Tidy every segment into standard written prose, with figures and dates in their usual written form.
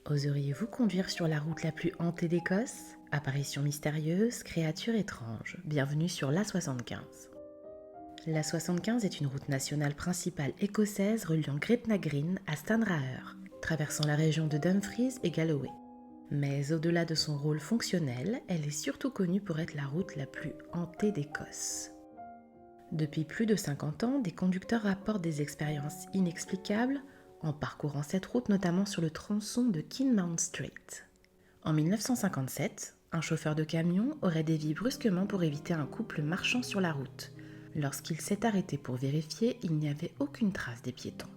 Oseriez-vous conduire sur la route la plus hantée d'Écosse? Apparitions mystérieuses, créatures étranges, bienvenue sur l'A75. L'A75 est une route nationale principale écossaise reliant Gretna Green à Stranraer, traversant la région de Dumfries et Galloway. Mais au-delà de son rôle fonctionnel, elle est surtout connue pour être la route la plus hantée d'Écosse. Depuis plus de 50 ans, des conducteurs rapportent des expériences inexplicables en parcourant cette route notamment sur le tronçon de Kinmount Street. En 1957, un chauffeur de camion aurait dévié brusquement pour éviter un couple marchant sur la route. Lorsqu'il s'est arrêté pour vérifier, il n'y avait aucune trace des piétons.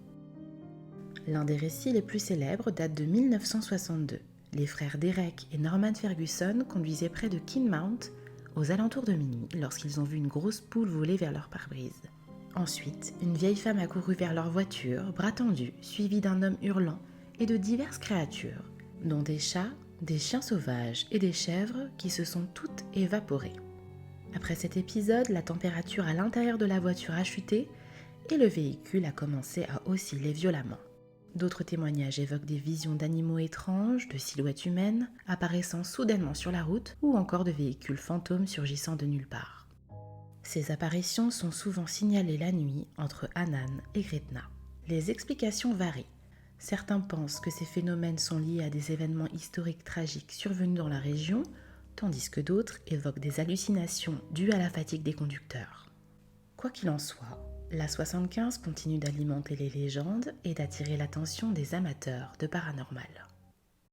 L'un des récits les plus célèbres date de 1962. Les frères Derek et Norman Ferguson conduisaient près de Kinmount aux alentours de minuit lorsqu'ils ont vu une grosse poule voler vers leur pare-brise. Ensuite, une vieille femme a couru vers leur voiture, bras tendus, suivie d'un homme hurlant et de diverses créatures, dont des chats, des chiens sauvages et des chèvres qui se sont toutes évaporées. Après cet épisode, la température à l'intérieur de la voiture a chuté et le véhicule a commencé à osciller violemment. D'autres témoignages évoquent des visions d'animaux étranges, de silhouettes humaines apparaissant soudainement sur la route ou encore de véhicules fantômes surgissant de nulle part. Ces apparitions sont souvent signalées la nuit entre Annan et Gretna. Les explications varient. Certains pensent que ces phénomènes sont liés à des événements historiques tragiques survenus dans la région, tandis que d'autres évoquent des hallucinations dues à la fatigue des conducteurs. Quoi qu'il en soit, l'A75 continue d'alimenter les légendes et d'attirer l'attention des amateurs de paranormal.